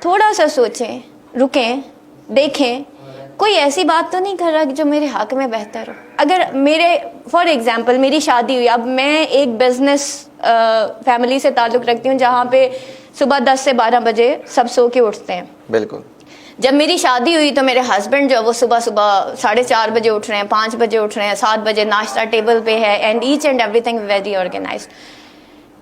تھوڑا سا سوچیں, رکیں, دیکھیں کوئی ایسی بات تو نہیں کر رہا جو میرے حق میں بہتر ہو. اگر میرے فار ایگزامپل میری شادی ہوئی, اب میں ایک بزنس فیملی سے تعلق رکھتی ہوں جہاں پہ صبح 10 سے 12 بجے سب سو کے اٹھتے ہیں. بالکل. جب میری شادی ہوئی تو میرے ہسبینڈ جو وہ صبح 4:30 بجے اٹھ رہے ہیں, 5 بجے اٹھ رہے ہیں, 7 بجے ناشتہ ٹیبل پہ ہے, and each and everything very organised.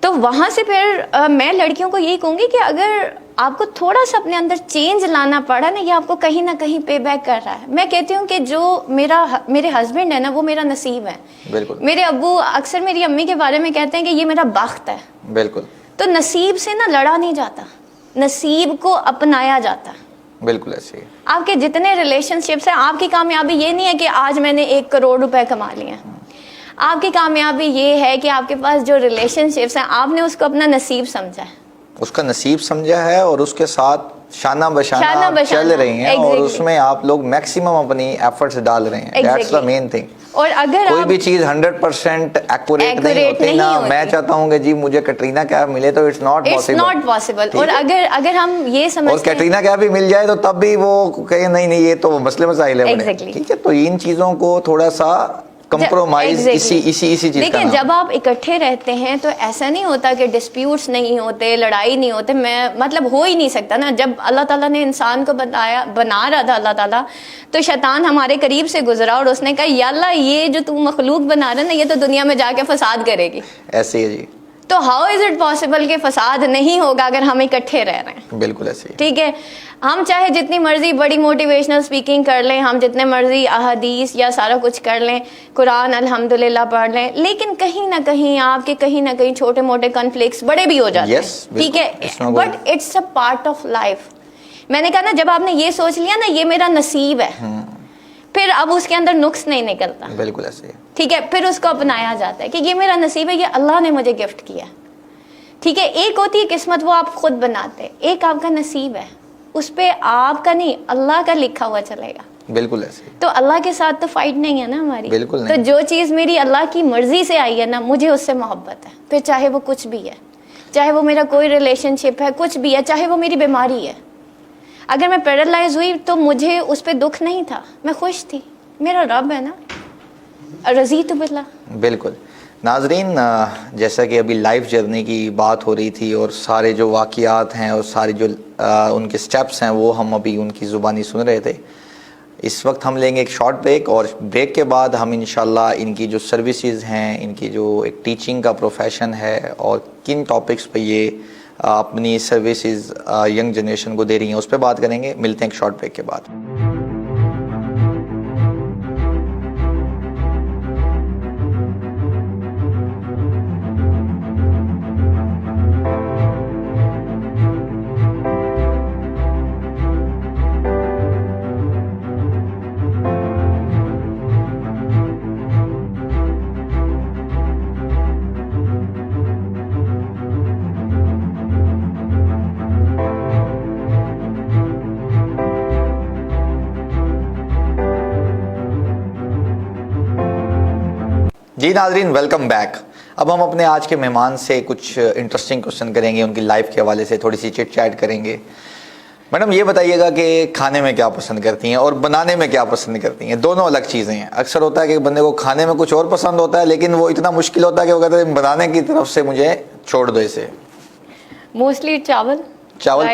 تو وہاں سے پھر میں لڑکیوں کو یہی کہوں گی کہ اگر آپ کو تھوڑا سا اپنے اندر چینج لانا پڑا نا, یہ آپ کو کہیں نہ کہیں پے بیک کر رہا ہے. میں کہتی ہوں کہ جو میرے ہسبینڈ ہے نا وہ میرا نصیب ہے. بالکل. میرے ابو اکثر میری امی کے بارے میں کہتے ہیں کہ یہ میرا بخت ہے. بالکل. تو نصیب سے نا لڑا نہیں جاتا, نصیب کو اپنایا جاتا. بالکل ایسے ہی. آپ کے جتنے ریلیشن شپس ہیں, آپ کی کامیابی یہ نہیں ہے کہ آج میں نے 1 کروڑ روپے کما لیے ہیں. آپ کی کامیابی یہ ہے کہ آپ کے پاس جو ریلیشن شپس ہیں آپ نے اس کو اپنا نصیب سمجھا ہے, اس کا نصیب سمجھا ہے, اور اس کے ساتھ شانہ بشانہ چل رہی ہیں, اور اس میں آپ لوگ میکسیمم اپنی ایفرٹس ڈال رہے ہیں. That's the main thing. اور اگر کوئی بھی چیز 100% ایکوریٹ نہیں ہوتی نا. میں چاہتا ہوں کہ جی مجھے کیٹرینہ کیف ملے تو اٹس ناٹ پاسبل. اور اگر ہم یہ سمجھتے ہیں اور کیٹرینہ کیف بھی مل جائے تو تب بھی وہ کہے نہیں یہ تو مسئلے مسائل ہے. ٹھیک ہے, تو ان چیزوں کو تھوڑا سا کمپرومائز اسی چیز. لیکن جب آپ اکٹھے رہتے ہیں تو ایسا نہیں ہوتا کہ ڈسپیوٹس نہیں ہوتے, لڑائی نہیں ہوتے. میں مطلب ہو ہی نہیں سکتا نا. جب اللہ تعالیٰ نے انسان کو بنا رہا تھا اللہ تعالیٰ, تو شیطان ہمارے قریب سے گزرا اور اس نے کہا یا اللہ یہ جو تو مخلوق بنا رہا ہے نا یہ تو دنیا میں جا کے فساد کرے گی. ایسے ہی جی. تو ہاؤ از اٹ پاسبل کہ فساد نہیں ہوگا اگر ہم اکٹھے رہ رہے ہیں. بالکل ایسے ہی. ٹھیک ہے, ہم چاہے جتنی مرضی بڑی موٹیویشنل سپیکنگ کر لیں, ہم جتنے مرضی احادیث یا سارا کچھ کر لیں, قرآن الحمدللہ پڑھ لیں, لیکن کہیں نہ کہیں آپ کے کہیں نہ کہیں چھوٹے موٹے کنفلکٹس بڑے بھی ہو جاتے ہیں. ٹھیک ہے, but it's a part of life. میں نے کہا نا جب آپ نے یہ سوچ لیا نا یہ میرا نصیب ہے, پھر اب اس کے اندر نقص نہیں نکلتا. بالکل ایسے ہی. ٹھیک ہے, پھر اس کو اپنایا جاتا ہے کہ یہ میرا نصیب ہے, یہ اللہ نے مجھے گفٹ کیا. ٹھیک ہے, ایک ہوتی ہے قسمت وہ آپ خود بناتے, ایک آپ کا نصیب ہے, اس پہ آپ کا نہیں اللہ کا لکھا ہوا چلے گا. بالکل ایسے. تو اللہ کے ساتھ تو فائٹ نہیں ہے نا ہماری. بالکل تو جو چیز میری اللہ کی مرضی سے آئی ہے نا مجھے اس سے محبت ہے, پھر چاہے وہ کچھ بھی ہے, چاہے وہ میرا کوئی ریلیشن شپ ہے, کچھ بھی ہے, چاہے وہ میری بیماری ہے. اگر میں پیرالائز ہوئی تو مجھے اس پہ دکھ نہیں تھا, میں خوش تھی, میرا رب ہے نا, رضیت باللہ. بالکل. ناظرین, جیسا کہ ابھی لائف جرنی کی بات ہو رہی تھی اور سارے جو واقعات ہیں اور سارے جو ان کے سٹیپس ہیں وہ ہم ابھی ان کی زبانی سن رہے تھے. اس وقت ہم لیں گے ایک شارٹ بریک, اور بریک کے بعد ہم انشاءاللہ ان کی جو سروسز ہیں, ان کی جو ایک ٹیچنگ کا پروفیشن ہے اور کن ٹاپکس پہ یہ اپنی سروسز ینگ جنریشن کو دے رہی ہیں اس پہ بات کریں گے. ملتے ہیں ایک شارٹ بریک کے بعد. جی ناظرین, ویلکم بیک. اب ہم اپنے آج کے مہمان سے کچھ انٹرسٹنگ کوشچن کریں گے, ان کی لائف کے حوالے سے تھوڑی سی چٹ چیٹ کریں گے. میڈم یہ بتائیے گا کہ کھانے میں کیا پسند کرتی ہیں اور بنانے میں کیا پسند کرتی ہیں؟ دونوں الگ چیزیں ہیں. اکثر ہوتا ہے کہ بندے کو کھانے میں کچھ اور پسند ہوتا ہے لیکن وہ اتنا مشکل ہوتا ہے کہ وہ کہتے ہیں بنانے کی طرف سے مجھے چھوڑ دو اسے. موسٹلی چاول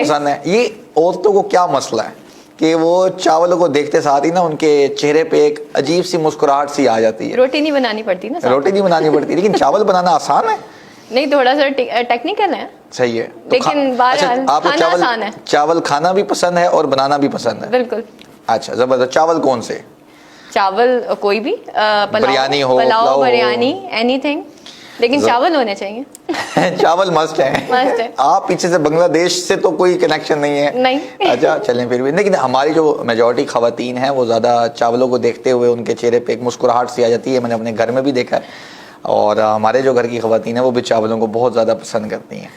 پسند ہے. یہ عورتوں کو کیا مسئلہ ہے کہ وہ چاولوں کو دیکھتے ساتھ ہی نا ان کے چہرے پہ ایک عجیب سی مسکراہٹ سی آ جاتی ہے. روٹی نہیں بنانی پڑتی نا, روٹی نہیں بنانی پڑتی, لیکن چاول بنانا آسان ہے. نہیں, تھوڑا سا ٹیکنیکل ہے. صحیح ہے, لیکن آپ کو چاول کھانا بھی پسند ہے اور بنانا بھی پسند ہے؟ بالکل. اچھا زبردست. چاول کون سے؟ چاول کوئی بھی, بریانی ہو, پلاؤ, بریانی, اینی تھنگ, لیکن چاول ہونے چاہیے. چاول مسٹ ہے. آپ پیچھے سے بنگلہ دیش سے تو کوئی کنیکشن نہیں ہے؟ نہیں. اچھا چلیں پھر بھی. لیکن ہماری جو میجورٹی خواتین ہیں وہ زیادہ چاولوں کو دیکھتے ہوئے ان کے چہرے پہ ایک مسکراہٹ سی آ جاتی ہے. میں نے اپنے گھر میں بھی دیکھا ہے, اور ہمارے جو گھر کی خواتین ہیں وہ بھی چاولوں کو بہت زیادہ پسند کرتی ہیں.